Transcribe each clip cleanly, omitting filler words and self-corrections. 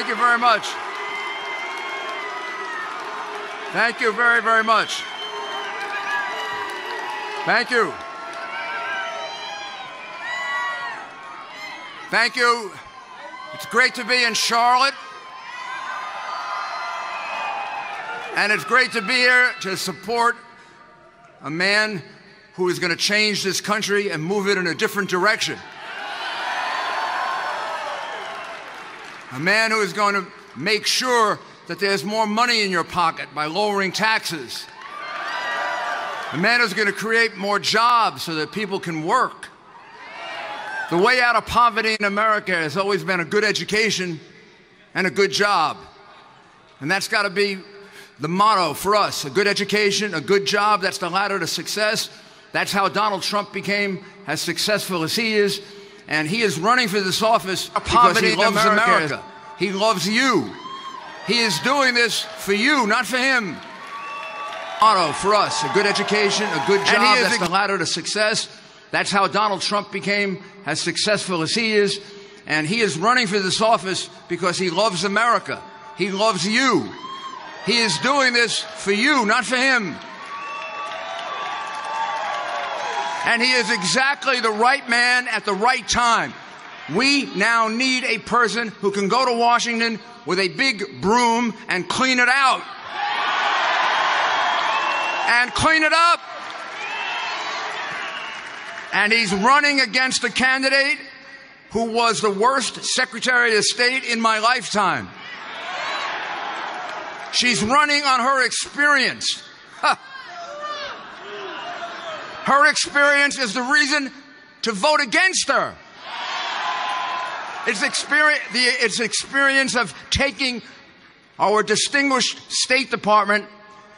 Thank you very much. Thank you very, very much. Thank you. Thank you. It's great to be in Charlotte. And it's great to be here to support a man who is going to change this country and move it in a different direction. A man who is going to make sure that there's more money in your pocket by lowering taxes. A man who's going to create more jobs so that people can work. The way out of poverty in America has always been a good education and a good job. And that's got to be the motto for us. A good education, a good job, that's the ladder to success. That's how Donald Trump became as successful as he is. And he is running for this office because he loves America. He loves you. He is doing this for you, not for him. Motto for us, a good education, a good job, that's the ladder to success. That's how Donald Trump became as successful as he is. And he is running for this office because he loves America. He loves you. He is doing this for you, not for him. And he is exactly the right man at the right time. We now need a person who can go to Washington with a big broom and clean it out. And clean it up. And he's running against a candidate who was the worst Secretary of State in my lifetime. She's running on her experience. Her experience is the reason to vote against her. It's experience of taking our distinguished State Department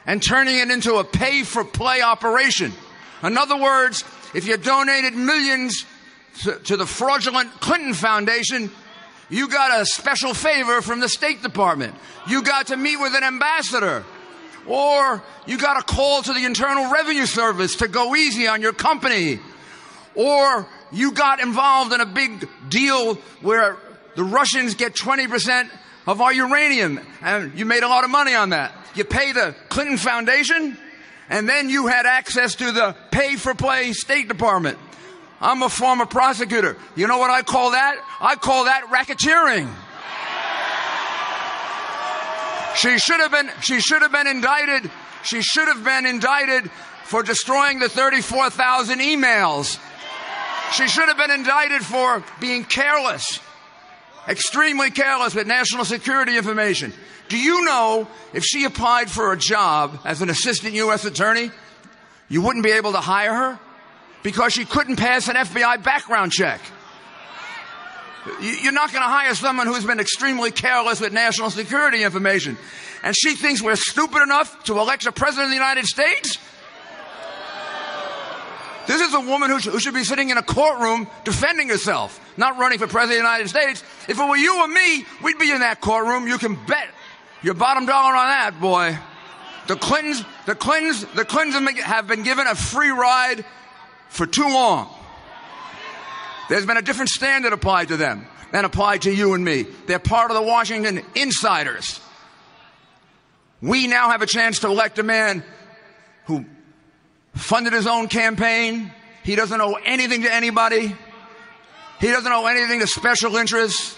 and turning it into a pay-for-play operation. In other words, if you donated millions to the fraudulent Clinton Foundation, you got a special favor from the State Department. You got to meet with an ambassador. Or you got a call to the Internal Revenue Service to go easy on your company. Or you got involved in a big deal where the Russians get 20% of our uranium, and you made a lot of money on that. You pay the Clinton Foundation, and then you had access to the pay-for-play State Department. I'm a former prosecutor. You know what I call that? I call that racketeering. She should have been indicted. She should have been indicted for destroying the 34,000 emails. She should have been indicted for being careless, extremely careless with national security information. Do you know if she applied for a job as an assistant U.S. attorney, you wouldn't be able to hire her because she couldn't pass an FBI background check? You're not going to hire someone who's been extremely careless with national security information. And she thinks we're stupid enough to elect a president of the United States? This is a woman who should be sitting in a courtroom defending herself, not running for president of the United States. If it were you or me, we'd be in that courtroom. You can bet your bottom dollar on that, boy. The Clintons have been given a free ride for too long. There's been a different standard applied to them than applied to you and me. They're part of the Washington insiders. We now have a chance to elect a man who funded his own campaign. He doesn't owe anything to anybody. He doesn't owe anything to special interests.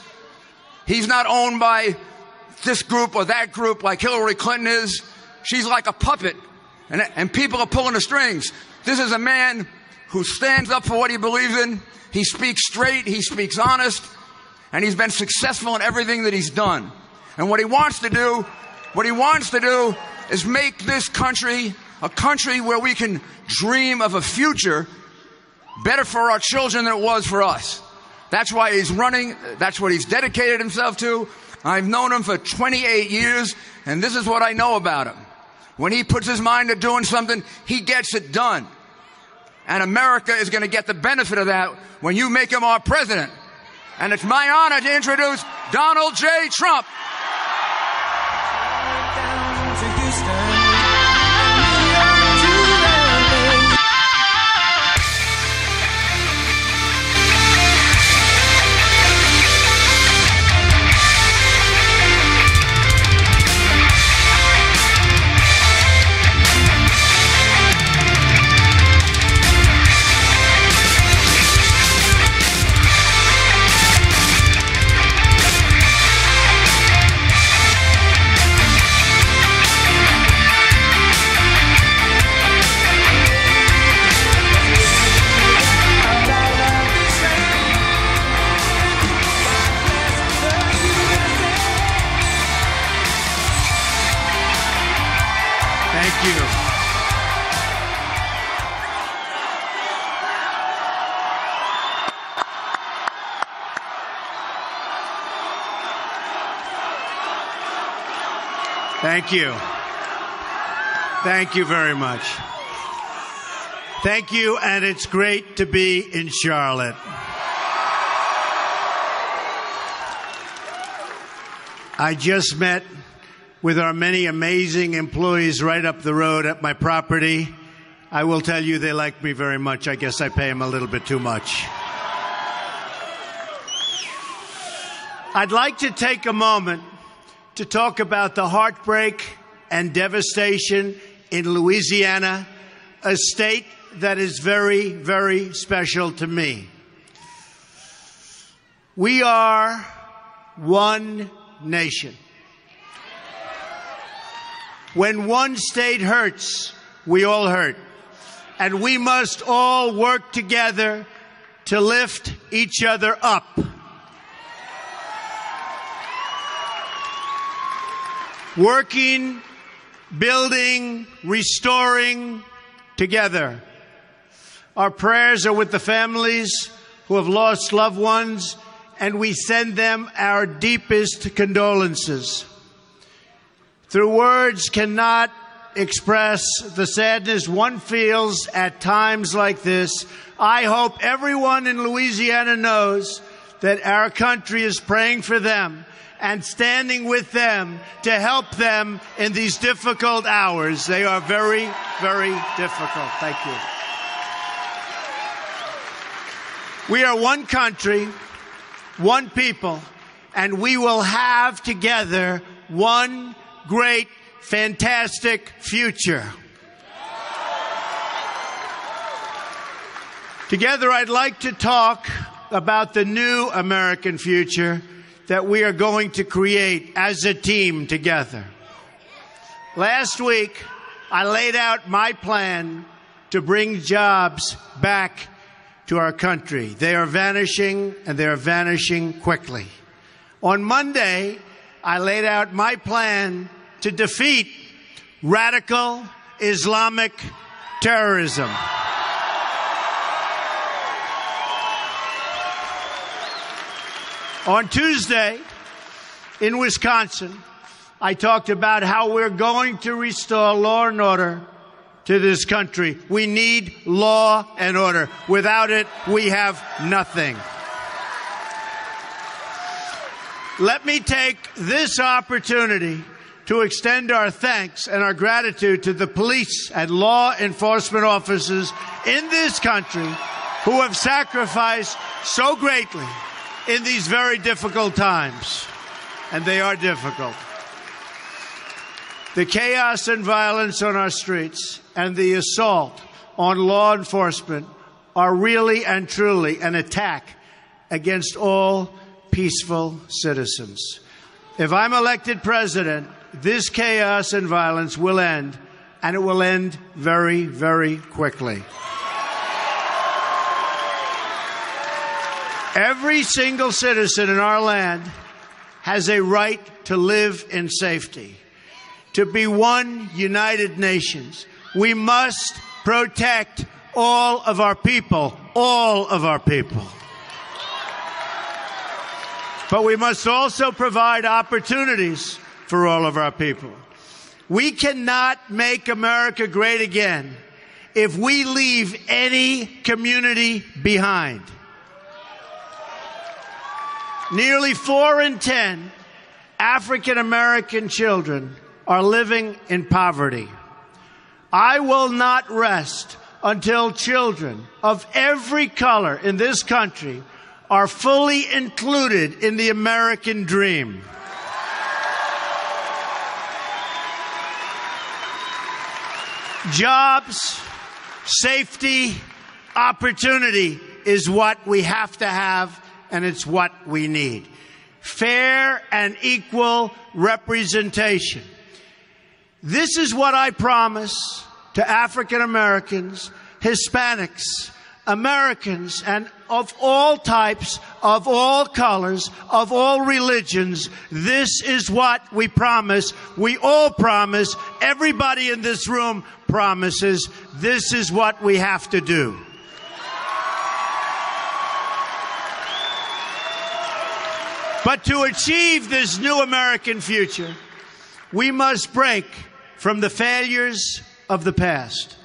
He's not owned by this group or that group like Hillary Clinton is. She's like a puppet, and people are pulling the strings. This is a man who stands up for what he believes in. He speaks straight, he speaks honest, and he's been successful in everything that he's done. And what he wants to do is make this country a country where we can dream of a future better for our children than it was for us. That's why he's running. That's what he's dedicated himself to. I've known him for 28 years, and this is what I know about him. When he puts his mind to doing something, he gets it done. And America is going to get the benefit of that when you make him our president. And it's my honor to introduce Donald J. Trump. Thank you. Thank you very much. Thank you, and it's great to be in Charlotte. I just met with our many amazing employees right up the road at my property. I will tell you they like me very much. I guess I pay them a little bit too much. I'd like to take a moment to talk about the heartbreak and devastation in Louisiana, a state that is very, very special to me. We are one nation. When one state hurts, we all hurt. And we must all work together to lift each other up. Working, building, restoring together. Our prayers are with the families who have lost loved ones, and we send them our deepest condolences. Through words cannot express the sadness one feels at times like this. I hope everyone in Louisiana knows that our country is praying for them and standing with them to help them in these difficult hours. They are very, very difficult. Thank you. We are one country, one people, and we will have together one great, fantastic future. Together, I'd like to talk about the new American future that we are going to create as a team together. Last week, I laid out my plan to bring jobs back to our country. They are vanishing, and they are vanishing quickly. On Monday, I laid out my plan to defeat radical Islamic terrorism. On Tuesday, in Wisconsin, I talked about how we're going to restore law and order to this country. We need law and order. Without it, we have nothing. Let me take this opportunity to extend our thanks and our gratitude to the police and law enforcement officers in this country who have sacrificed so greatly in these very difficult times. And they are difficult. The chaos and violence on our streets and the assault on law enforcement are really and truly an attack against all peaceful citizens. If I'm elected president, this chaos and violence will end, and it will end very, very quickly. Every single citizen in our land has a right to live in safety, to be one united nations. We must protect all of our people, all of our people. But we must also provide opportunities for all of our people. We cannot make America great again if we leave any community behind. Nearly 4 in 10 African American children are living in poverty. I will not rest until children of every color in this country are fully included in the American dream. Jobs, safety, opportunity is what we have to have, and it's what we need. Fair and equal representation. This is what I promise to African Americans, Hispanics, Americans, and of all types, of all colors, of all religions. This is what we promise. We all promise. Everybody in this room promises. This is what we have to do. But to achieve this new American future, We must break from the failures of the past.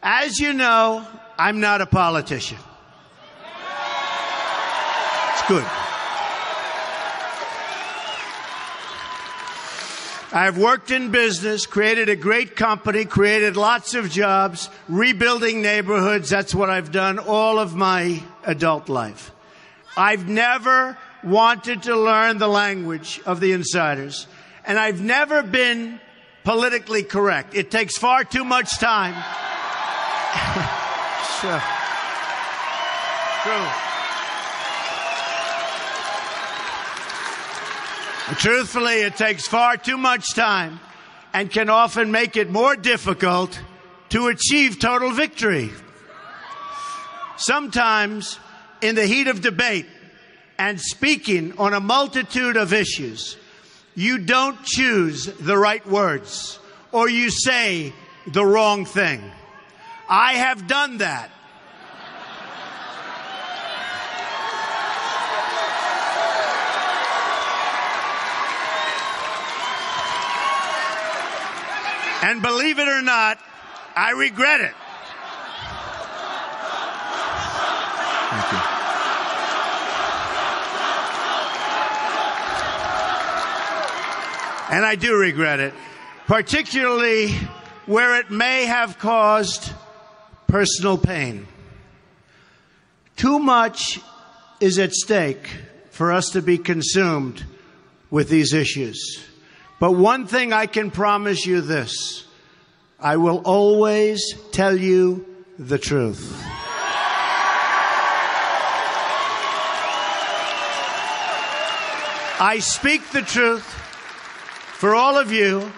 As you know, I'm not a politician. It's good. I've worked in business, created a great company, created lots of jobs, rebuilding neighborhoods. That's what I've done all of my adult life. I've never wanted to learn the language of the insiders, and I've never been politically correct. It takes far too much time. Sure. True. Truthfully, it takes far too much time and can often make it more difficult to achieve total victory. Sometimes, in the heat of debate and speaking on a multitude of issues, you don't choose the right words or you say the wrong thing. I have done that. And believe it or not, I regret it. Thank you. And I do regret it, particularly where it may have caused personal pain. Too much is at stake for us to be consumed with these issues. But one thing I can promise you this: I will always tell you the truth. I speak the truth for all of you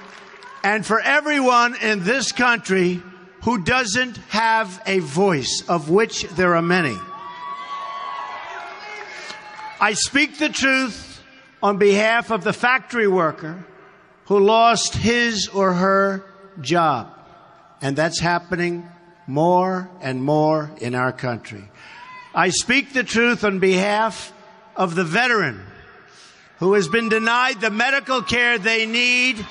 and for everyone in this country who doesn't have a voice, of which there are many. I speak the truth on behalf of the factory worker who lost his or her job. And that's happening more and more in our country. I speak the truth on behalf of the veteran who has been denied the medical care they need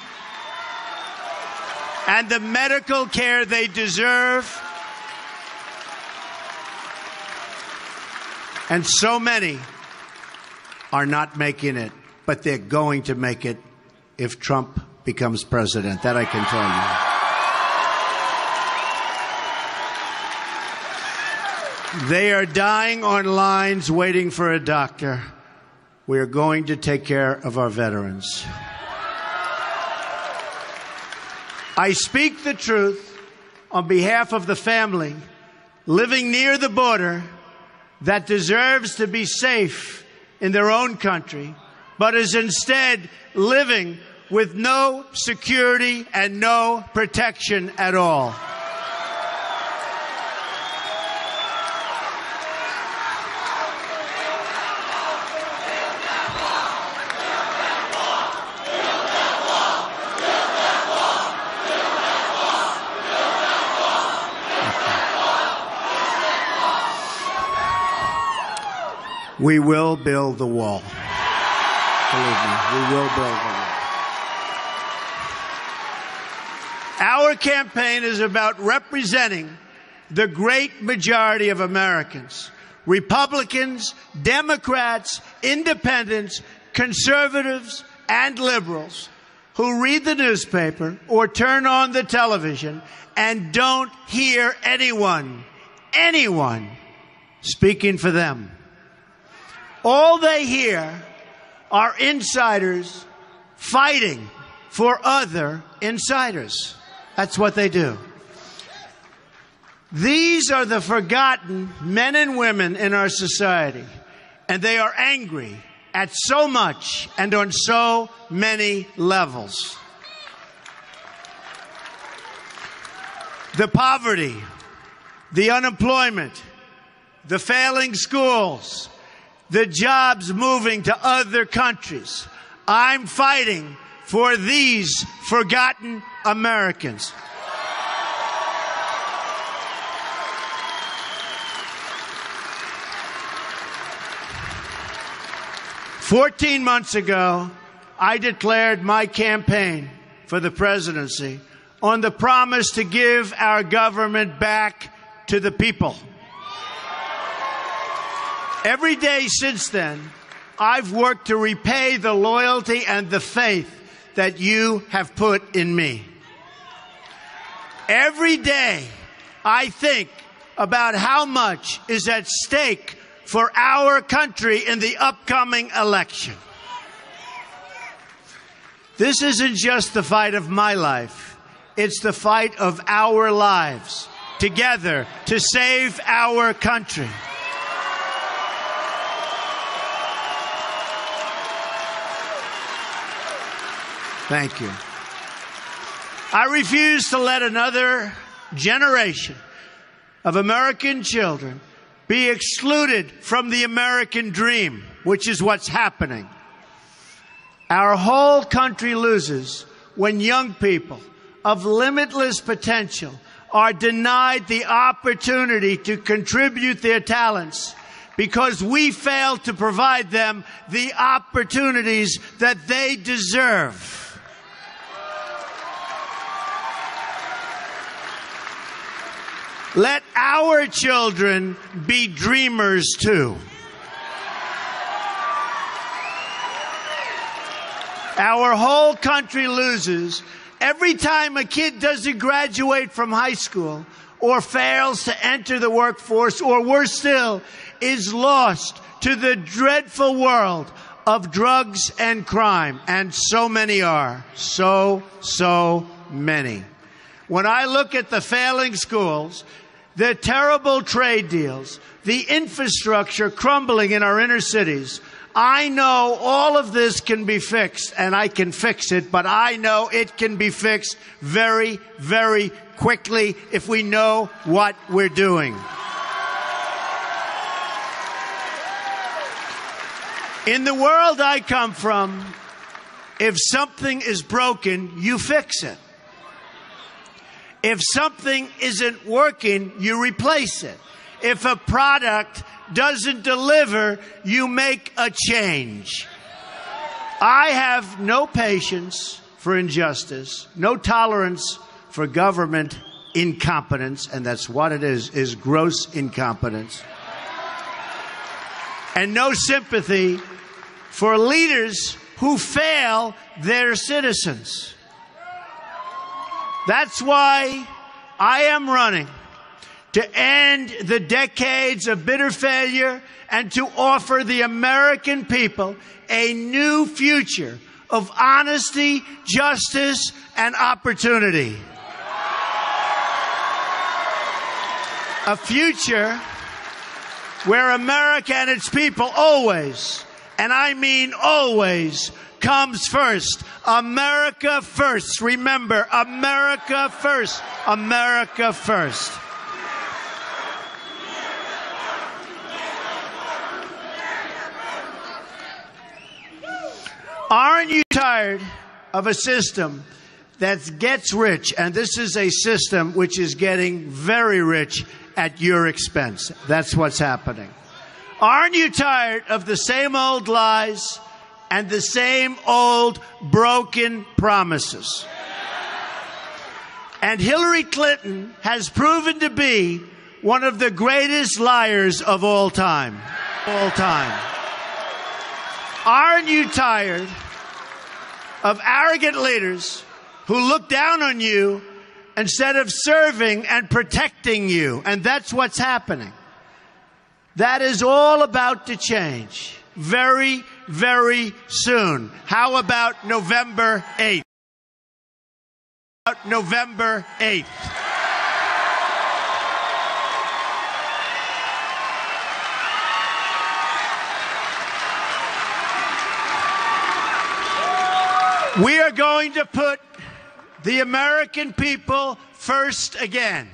and the medical care they deserve. And so many are not making it, but they're going to make it if Trump becomes president. That I can tell you. They are dying on lines waiting for a doctor. We are going to take care of our veterans. I speak the truth on behalf of the family living near the border that deserves to be safe in their own country, but is instead living with no security and no protection at all. We will build the wall. Believe me, we will build the wall. Our campaign is about representing the great majority of Americans, Republicans, Democrats, independents, conservatives, and liberals who read the newspaper or turn on the television and don't hear anyone speaking for them. All they hear are insiders fighting for other insiders. That's what they do. These are the forgotten men and women in our society, and they are angry at so much and on so many levels. The poverty, the unemployment, the failing schools, the jobs moving to other countries. I'm fighting for these forgotten Americans. "14 months ago, I declared my campaign for the presidency on the promise to give our government back to the people. Every day since then, I've worked to repay the loyalty and the faith that you have put in me. Every day, I think about how much is at stake for our country in the upcoming election. This isn't just the fight of my life. It's the fight of our lives together to save our country. Thank you. I refuse to let another generation of American children be excluded from the American dream, which is what's happening. Our whole country loses when young people of limitless potential are denied the opportunity to contribute their talents because we fail to provide them the opportunities that they deserve. Let our children be dreamers too. Our whole country loses every time a kid doesn't graduate from high school or fails to enter the workforce, or worse still, is lost to the dreadful world of drugs and crime. And so many are. So many. When I look at the failing schools, the terrible trade deals, the infrastructure crumbling in our inner cities, I know all of this can be fixed, and I can fix it, but I know it can be fixed very, very quickly if we know what we're doing. In the world I come from, if something is broken, you fix it. If something isn't working, you replace it. If a product doesn't deliver, you make a change. I have no patience for injustice, no tolerance for government incompetence, and that's what it is gross incompetence. And no sympathy for leaders who fail their citizens. That's why I am running to end the decades of bitter failure and to offer the American people a new future of honesty, justice, and opportunity. A future where America and its people always, and I mean always, comes first. America first. Remember, America first. America first. Aren't you tired of a system that gets rich? And this is a system which is getting very rich at your expense. That's what's happening. Aren't you tired of the same old lies and the same old broken promises? And Hillary Clinton has proven to be one of the greatest liars of all time. All time. Aren't you tired of arrogant leaders who look down on you instead of serving and protecting you? And that's what's happening. That is all about to change very, very soon. How about November 8th? November 8th. We are going to put the American people first again.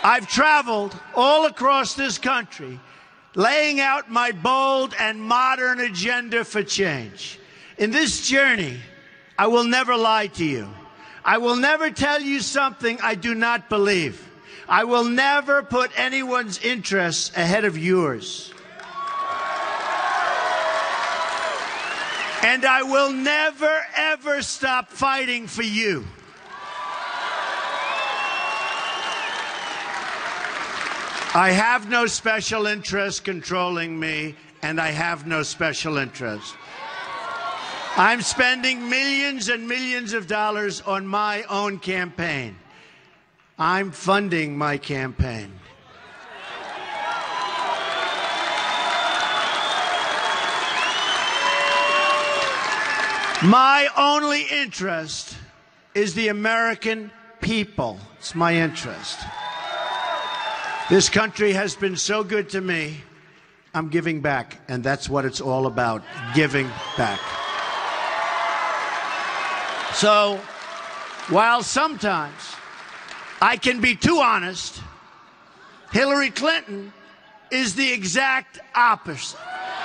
I've traveled all across this country, laying out my bold and modern agenda for change. In this journey, I will never lie to you. I will never tell you something I do not believe. I will never put anyone's interests ahead of yours. And I will never, ever stop fighting for you. I have no special interest controlling me, and I have no special interest. I'm spending millions and millions of dollars on my own campaign. I'm funding my campaign. My only interest is the American people. It's my interest. This country has been so good to me, I'm giving back, and that's what it's all about, giving back. So, while sometimes I can be too honest, Hillary Clinton is the exact opposite.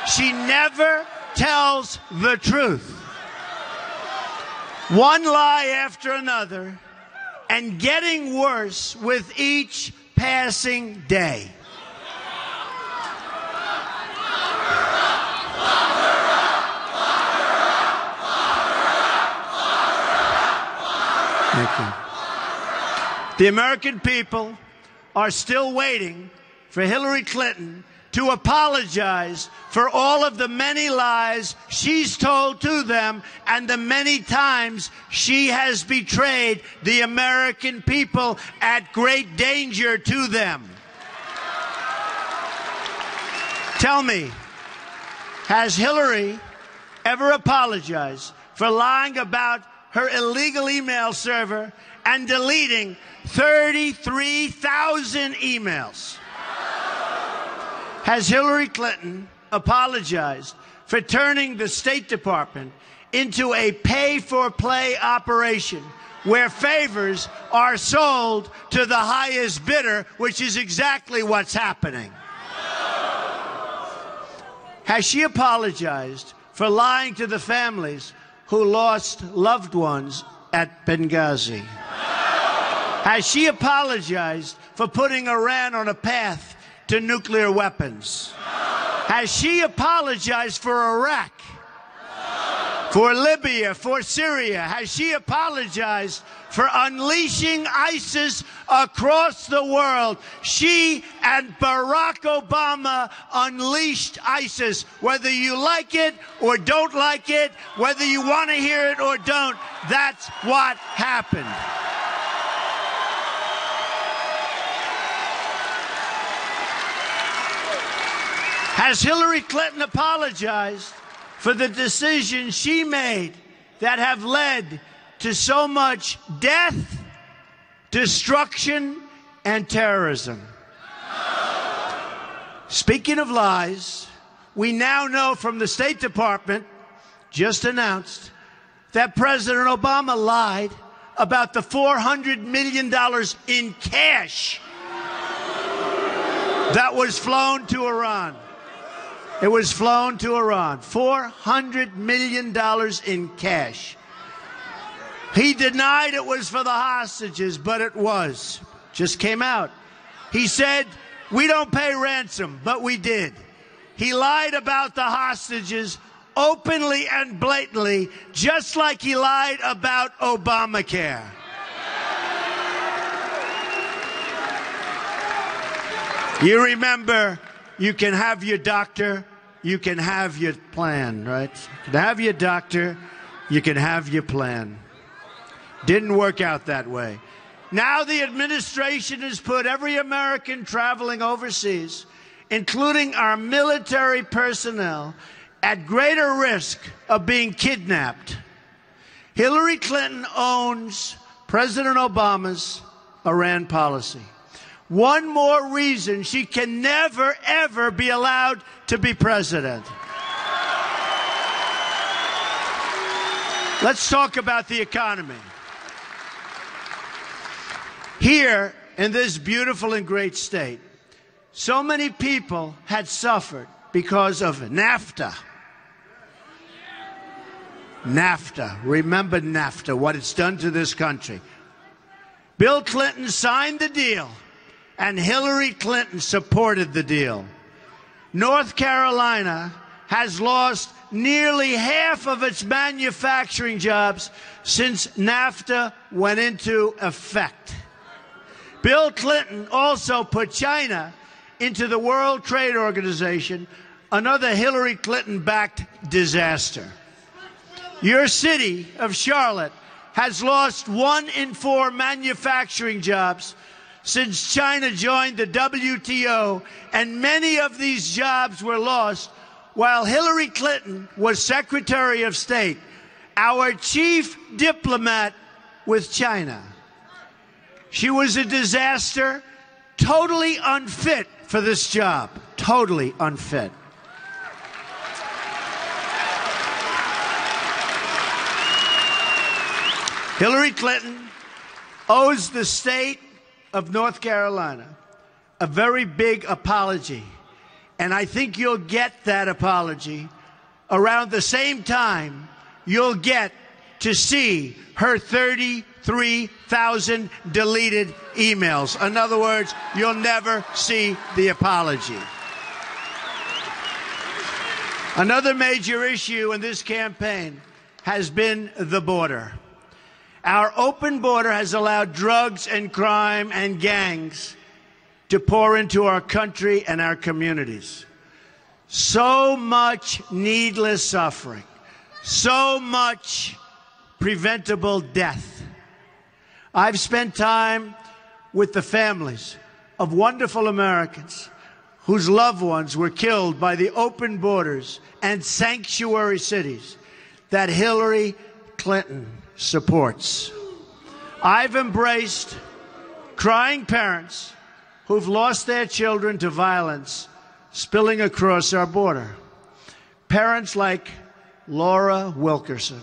She never tells the truth. One lie after another, and getting worse with each passing day. Thank you. The American people are still waiting for Hillary Clinton to apologize for all of the many lies she's told to them and the many times she has betrayed the American people at great danger to them. Tell me, has Hillary ever apologized for lying about her illegal email server and deleting 33,000 emails? Has Hillary Clinton apologized for turning the State Department into a pay-for-play operation where favors are sold to the highest bidder, which is exactly what's happening? Has she apologized for lying to the families who lost loved ones at Benghazi? Has she apologized for putting Iran on a path to nuclear weapons? Has she apologized for Iraq, for Libya, for Syria? Has she apologized for unleashing ISIS across the world? She and Barack Obama unleashed ISIS. Whether you like it or don't like it, whether you want to hear it or don't, that's what happened. Has Hillary Clinton apologized for the decisions she made that have led to so much death, destruction, and terrorism? Speaking of lies, we now know from the State Department, just announced, that President Obama lied about the $400 million in cash that was flown to Iran. It was flown to Iran. $400 million in cash. He denied it was for the hostages, but it was. Just came out. He said, we don't pay ransom, but we did. He lied about the hostages openly and blatantly, just like he lied about Obamacare. You remember, you can have your doctor, you can have your plan, right? You can have your doctor, you can have your plan. Didn't work out that way. Now the administration has put every American traveling overseas, including our military personnel, at greater risk of being kidnapped. Hillary Clinton owns President Obama's Iran policy. One more reason she can never, ever be allowed to be president. Let's talk about the economy. Here, in this beautiful and great state, so many people had suffered because of NAFTA. NAFTA. Remember NAFTA, what it's done to this country. Bill Clinton signed the deal, and Hillary Clinton supported the deal. North Carolina has lost nearly half of its manufacturing jobs since NAFTA went into effect. Bill Clinton also put China into the World Trade Organization, another Hillary Clinton-backed disaster. Your city of Charlotte has lost 1 in 4 manufacturing jobs since China joined the WTO, and many of these jobs were lost while Hillary Clinton was Secretary of State, our chief diplomat with China. She was a disaster, totally unfit for this job, totally unfit. Hillary Clinton owes the state of North Carolina a very big apology. And I think you'll get that apology around the same time you'll get to see her 33,000 deleted emails. In other words, you'll never see the apology. Another major issue in this campaign has been the border. Our open border has allowed drugs and crime and gangs to pour into our country and our communities. So much needless suffering, so much preventable death. I've spent time with the families of wonderful Americans whose loved ones were killed by the open borders and sanctuary cities that Hillary Clinton supports. I've embraced crying parents who've lost their children to violence spilling across our border. Parents like Laura Wilkerson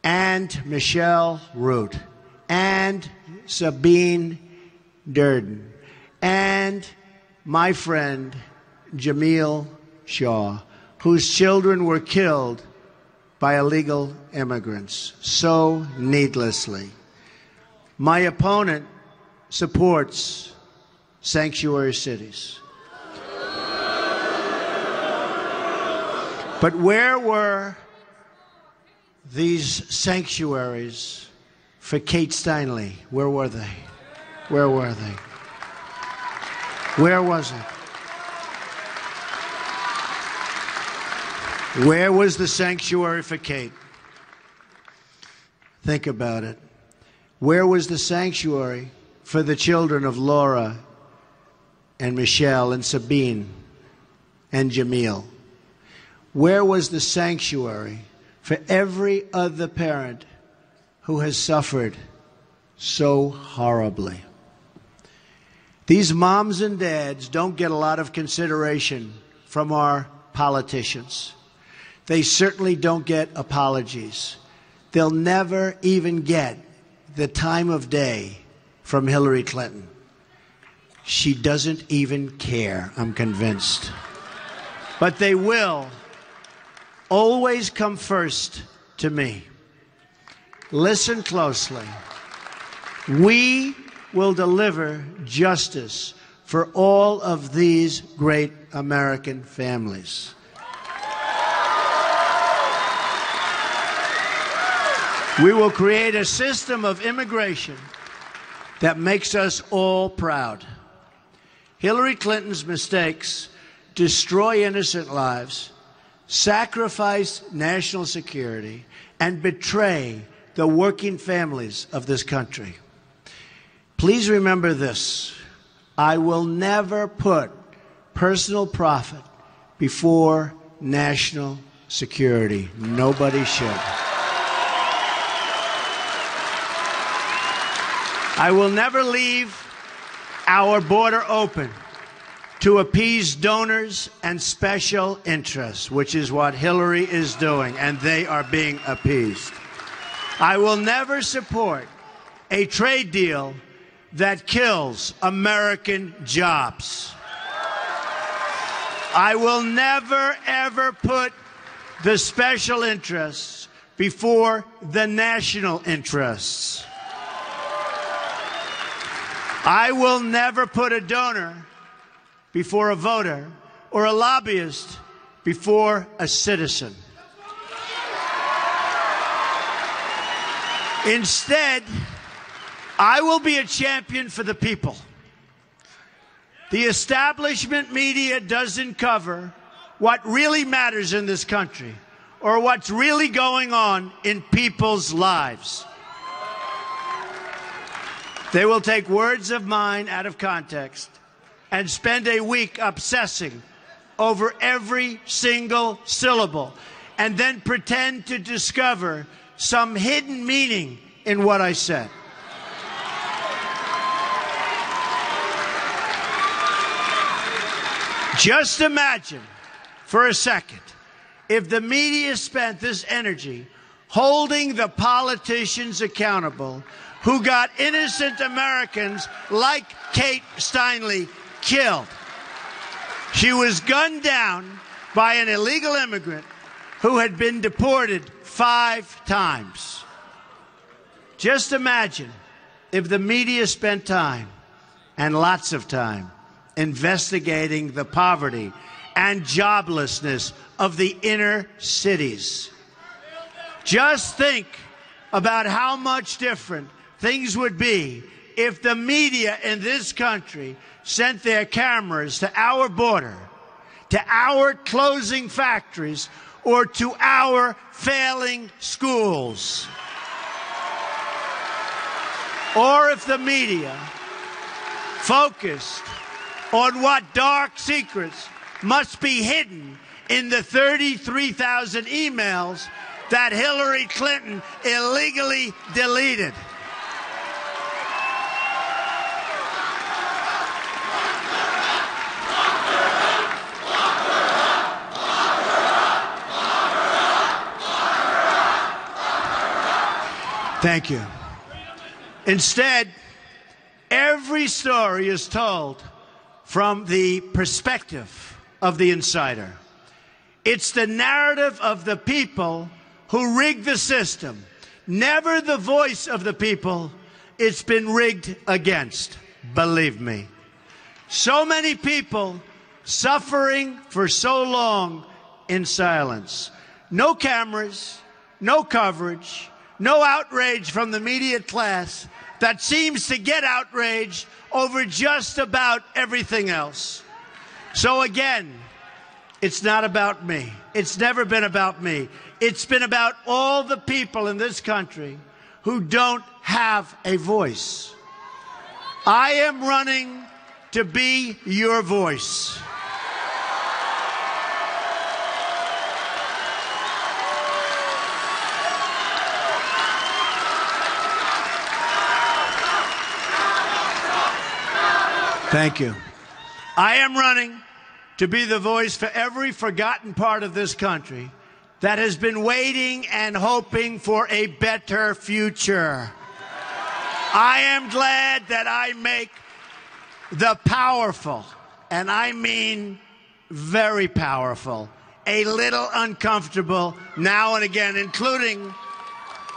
and Michelle Root and Sabine Durden and my friend Jamil Shaw, whose children were killed by illegal immigrants so needlessly. My opponent supports sanctuary cities. But where were these sanctuaries for Kate Steinle? Where were they? Where were they? Where was it? Where was the sanctuary for Kate? Think about it. Where was the sanctuary for the children of Laura and Michelle and Sabine and Jamil? Where was the sanctuary for every other parent who has suffered so horribly? These moms and dads don't get a lot of consideration from our politicians. They certainly don't get apologies. They'll never even get the time of day from Hillary Clinton. She doesn't even care, I'm convinced. But they will always come first to me. Listen closely. We will deliver justice for all of these great American families. We will create a system of immigration that makes us all proud. Hillary Clinton's mistakes destroy innocent lives, sacrifice national security, and betray the working families of this country. Please remember this. I will never put personal profit before national security. Nobody should. I will never leave our border open to appease donors and special interests, which is what Hillary is doing, and they are being appeased. I will never support a trade deal that kills American jobs. I will never, ever put the special interests before the national interests. I will never put a donor before a voter or a lobbyist before a citizen. Instead, I will be a champion for the people. The establishment media doesn't cover what really matters in this country or what's really going on in people's lives. They will take words of mine out of context and spend a week obsessing over every single syllable and then pretend to discover some hidden meaning in what I said. Just imagine for a second if the media spent this energy holding the politicians accountable who got innocent Americans like Kate Steinle killed. She was gunned down by an illegal immigrant who had been deported 5 times. Just imagine if the media spent time, and lots of time, investigating the poverty and joblessness of the inner cities. Just think about how much different things would be if the media in this country sent their cameras to our border, to our closing factories, or to our failing schools. Or if the media focused on what dark secrets must be hidden in the 33,000 emails that Hillary Clinton illegally deleted. Thank you. Instead, every story is told from the perspective of the insider. It's the narrative of the people who rigged the system, never the voice of the people it's been rigged against, believe me. So many people suffering for so long in silence. No cameras, no coverage, no outrage from the media class that seems to get outraged over just about everything else. So again, it's not about me. It's never been about me. It's been about all the people in this country who don't have a voice. I am running to be your voice. Thank you. I am running to be the voice for every forgotten part of this country that has been waiting and hoping for a better future. I am glad that I make the powerful, and I mean very powerful, a little uncomfortable now and again, including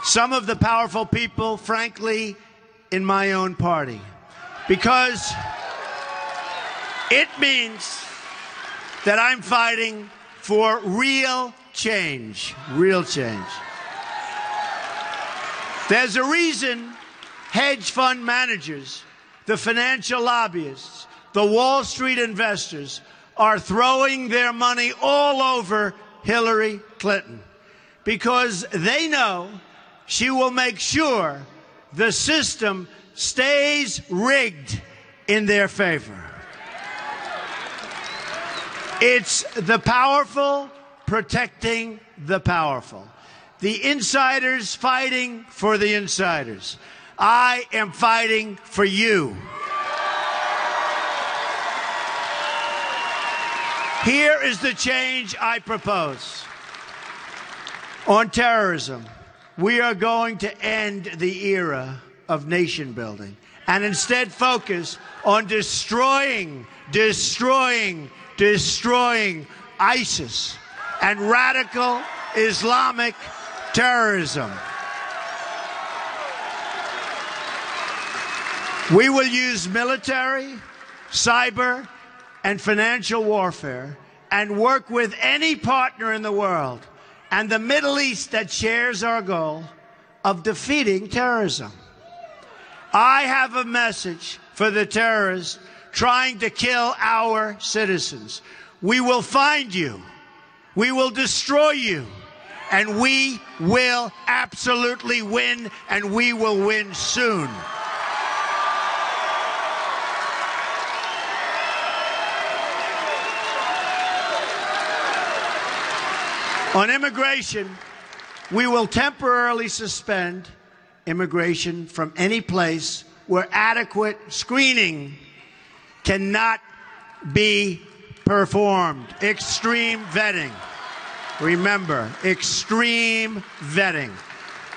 some of the powerful people, frankly, in my own party. Because it means that I'm fighting for real change. Real change. There's a reason hedge fund managers, the financial lobbyists, the Wall Street investors are throwing their money all over Hillary Clinton. Because they know she will make sure the system stays rigged in their favor. It's the powerful protecting the powerful. The insiders fighting for the insiders. I am fighting for you. Here is the change I propose. On terrorism, we are going to end the era of nation building and instead focus on destroying ISIS and radical Islamic terrorism. We will use military, cyber, and financial warfare and work with any partner in the world and the Middle East that shares our goal of defeating terrorism. I have a message for the terrorists trying to kill our citizens. We will find you. We will destroy you. And we will absolutely win, and we will win soon. On immigration, we will temporarily suspend immigration from any place where adequate screening cannot be performed. Extreme vetting. Remember, extreme vetting.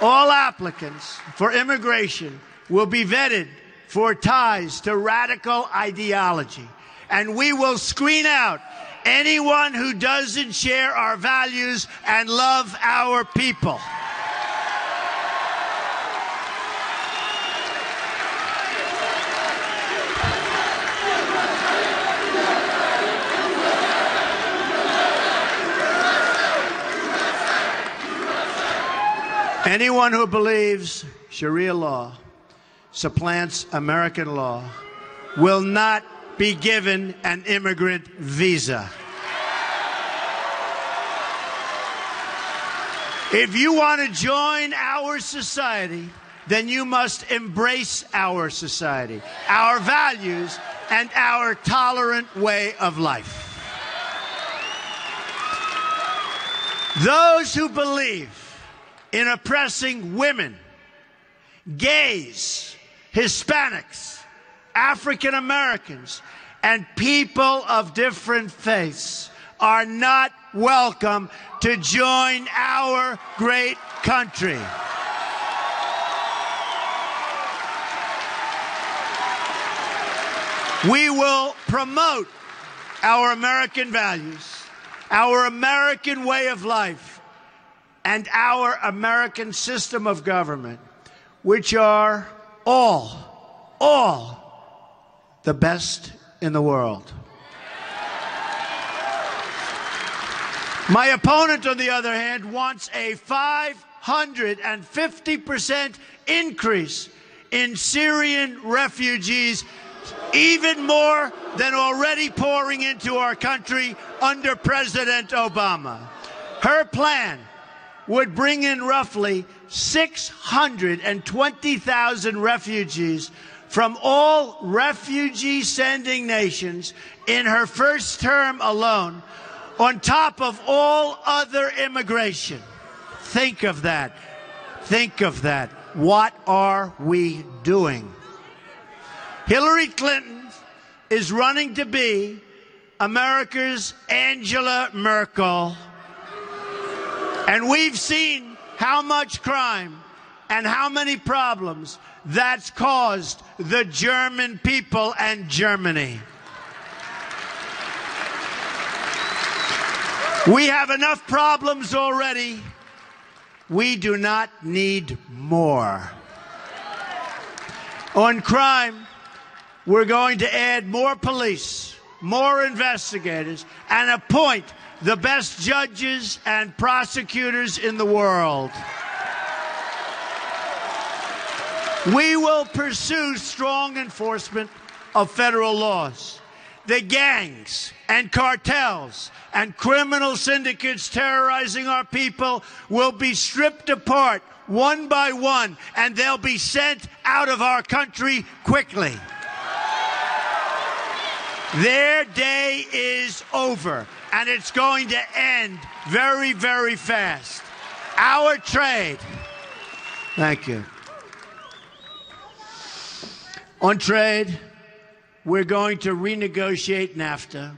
All applicants for immigration will be vetted for ties to radical ideology. And we will screen out anyone who doesn't share our values and love our people. Anyone who believes Sharia law supplants American law will not be given an immigrant visa. If you want to join our society, then you must embrace our society, our values, and our tolerant way of life. Those who believe in oppressing women, gays, Hispanics, African Americans, and people of different faiths are not welcome to join our great country. We will promote our American values, our American way of life, and our American system of government, which are all the best in the world. My opponent, on the other hand, wants a 550% increase in Syrian refugees, even more than already pouring into our country under President Obama. Her plan would bring in roughly 620,000 refugees from all refugee-sending nations in her first term alone, on top of all other immigration. Think of that. Think of that. What are we doing? Hillary Clinton is running to be America's Angela Merkel. And we've seen how much crime and how many problems that's caused the German people and Germany. We have enough problems already. We do not need more. On crime, we're going to add more police, more investigators, and appoint the best judges and prosecutors in the world. We will pursue strong enforcement of federal laws. The gangs and cartels and criminal syndicates terrorizing our people will be stripped apart one by one, and they'll be sent out of our country quickly. Their day is over, and it's going to end very, very fast. Our trade. Thank you. On trade, we're going to renegotiate NAFTA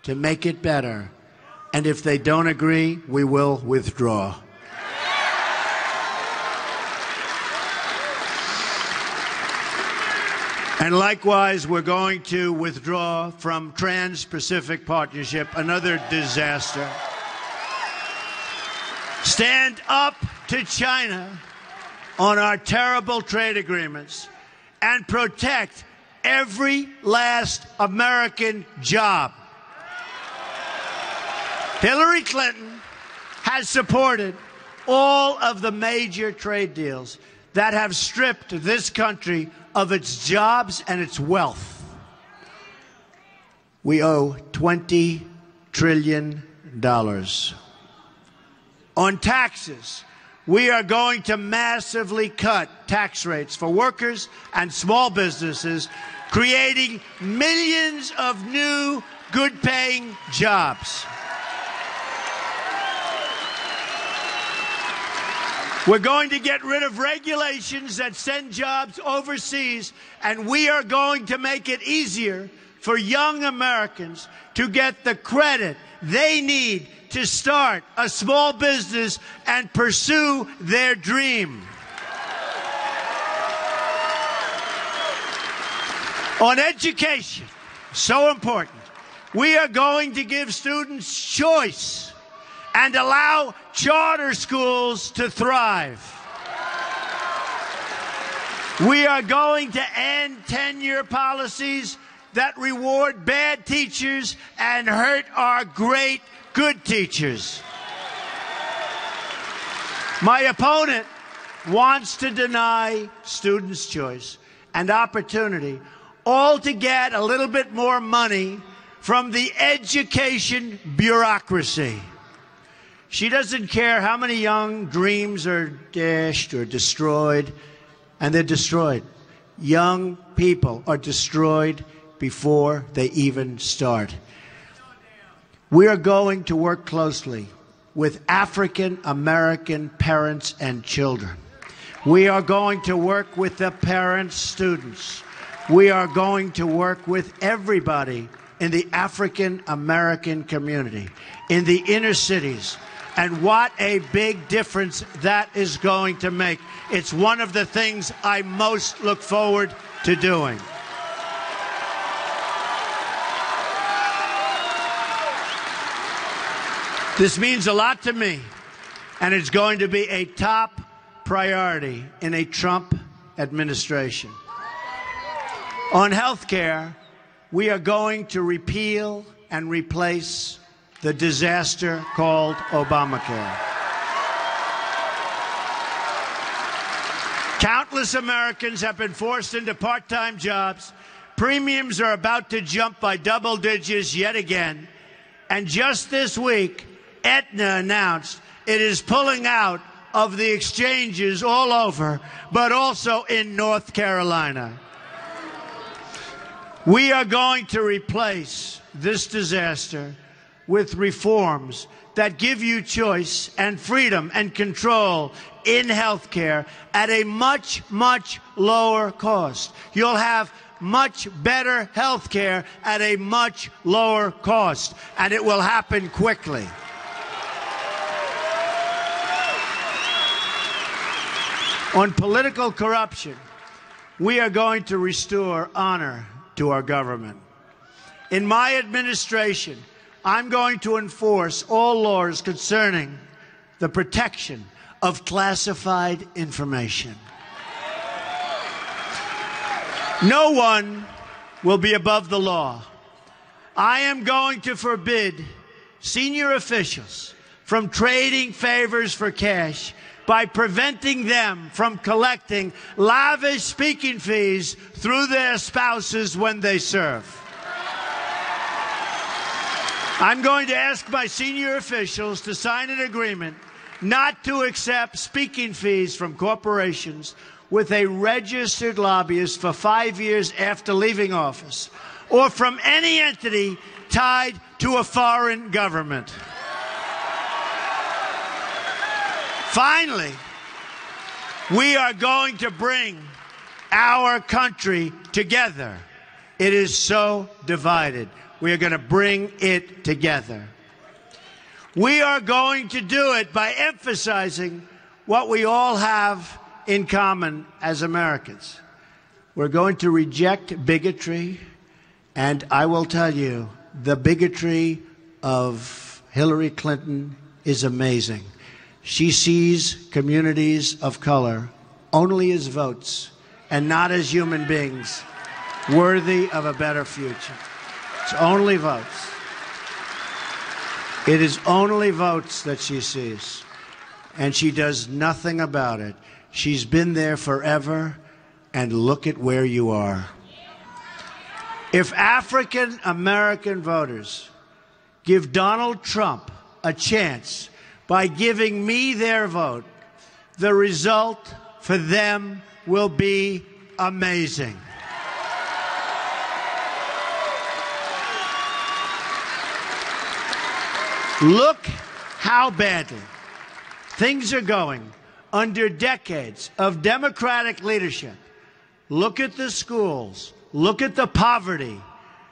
to make it better. And if they don't agree, we will withdraw. And likewise, we're going to withdraw from Trans-Pacific Partnership, another disaster. Stand up to China on our terrible trade agreements and protect every last American job. Hillary Clinton has supported all of the major trade deals that have stripped this country of its jobs and its wealth. We owe $20 trillion. On taxes, we are going to massively cut tax rates for workers and small businesses, creating millions of new, good-paying jobs. We're going to get rid of regulations that send jobs overseas, and we are going to make it easier for young Americans to get the credit they need to start a small business and pursue their dream. On education, so important, we are going to give students choice and allow charter schools to thrive. We are going to end tenure policies that reward bad teachers and hurt our great good teachers. My opponent wants to deny students choice and opportunity, all to get a little bit more money from the education bureaucracy. She doesn't care how many young dreams are dashed or destroyed, and they're destroyed. Young people are destroyed before they even start. We are going to work closely with African American parents and children. We are going to work with the parents, students. We are going to work with everybody in the African American community, in the inner cities. And what a big difference that is going to make. It's one of the things I most look forward to doing. This means a lot to me, and it's going to be a top priority in a Trump administration. On health care, we are going to repeal and replace the disaster called Obamacare. Countless Americans have been forced into part-time jobs. Premiums are about to jump by double digits yet again. And just this week, Aetna announced it is pulling out of the exchanges all over, but also in North Carolina. We are going to replace this disaster with reforms that give you choice and freedom and control in health care at a much, much lower cost. You'll have much better health care at a much lower cost, and it will happen quickly. On political corruption, we are going to restore honor to our government. In my administration, I'm going to enforce all laws concerning the protection of classified information. No one will be above the law. I am going to forbid senior officials from trading favors for cash by preventing them from collecting lavish speaking fees through their spouses when they serve. I'm going to ask my senior officials to sign an agreement not to accept speaking fees from corporations with a registered lobbyist for 5 years after leaving office, or from any entity tied to a foreign government. Finally, we are going to bring our country together. It is so divided. We are going to bring it together. We are going to do it by emphasizing what we all have in common as Americans. We're going to reject bigotry, and I will tell you, the bigotry of Hillary Clinton is amazing. She sees communities of color only as votes and not as human beings worthy of a better future. It's only votes. It is only votes that she sees, and she does nothing about it. She's been there forever, and look at where you are. If African American voters give Donald Trump a chance by giving me their vote, the result for them will be amazing. Look how badly things are going under decades of Democratic leadership. Look at the schools. Look at the poverty.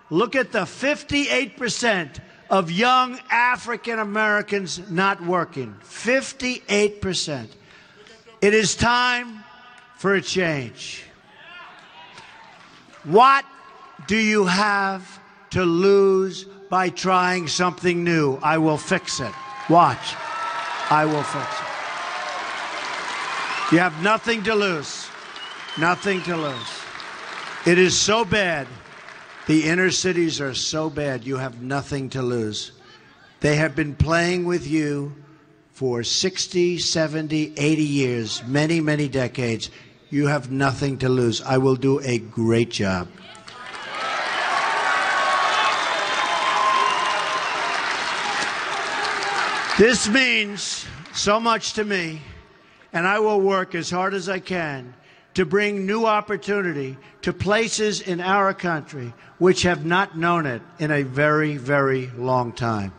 Look at the 58% of young African Americans not working. 58%. It is time for a change. What do you have to lose by trying something new? I will fix it. Watch. I will fix it. You have nothing to lose. Nothing to lose. It is so bad. The inner cities are so bad. You have nothing to lose. They have been playing with you for 60, 70, 80 years, many, many decades. You have nothing to lose. I will do a great job. This means so much to me, and I will work as hard as I can to bring new opportunity to places in our country which have not known it in a very, very long time.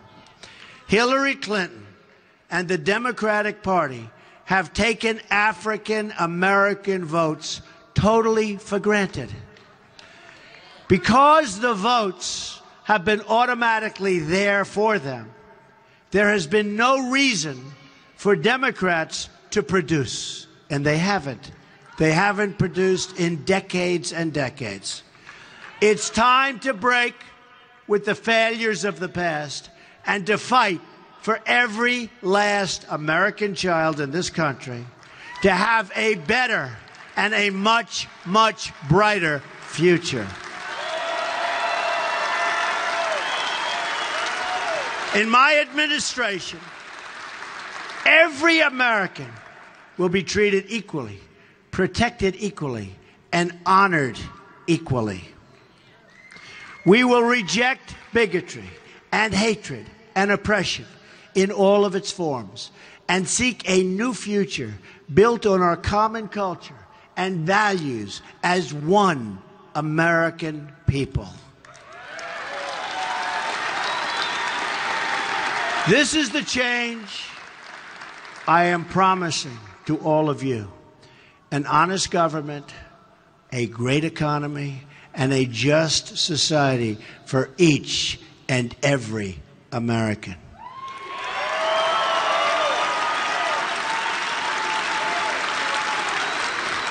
Hillary Clinton and the Democratic Party have taken African American votes totally for granted. Because the votes have been automatically there for them, there has been no reason for Democrats to produce, and they haven't. They haven't produced in decades and decades. It's time to break with the failures of the past and to fight for every last American child in this country to have a better and a much, much brighter future. In my administration, every American will be treated equally, protected equally, and honored equally. We will reject bigotry and hatred and oppression in all of its forms and seek a new future built on our common culture and values as one American people. This is the change I am promising to all of you. An honest government, a great economy, and a just society for each and every American.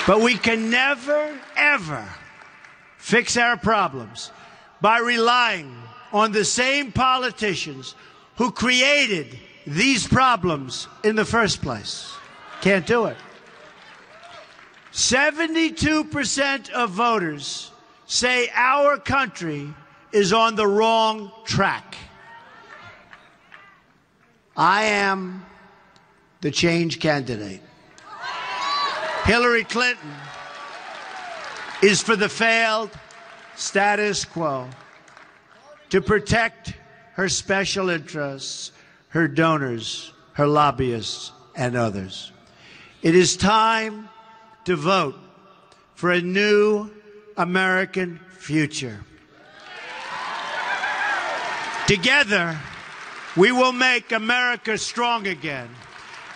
But we can never, ever fix our problems by relying on the same politicians who created these problems in the first place. Can't do it. 72% of voters say our country is on the wrong track. I am the change candidate. Hillary Clinton is for the failed status quo to protect her special interests, her donors, her lobbyists, and others. It is time to vote for a new American future. Together, we will make America strong again.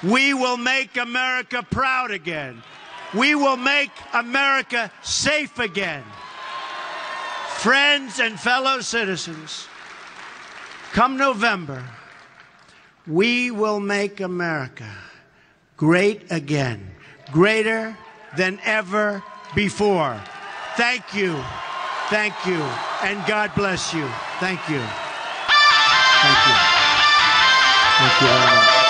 We will make America proud again. We will make America safe again. Friends and fellow citizens, come November, we will make America great again, greater than ever before. Thank you, and God bless you. Thank you. Thank you. Thank you very much.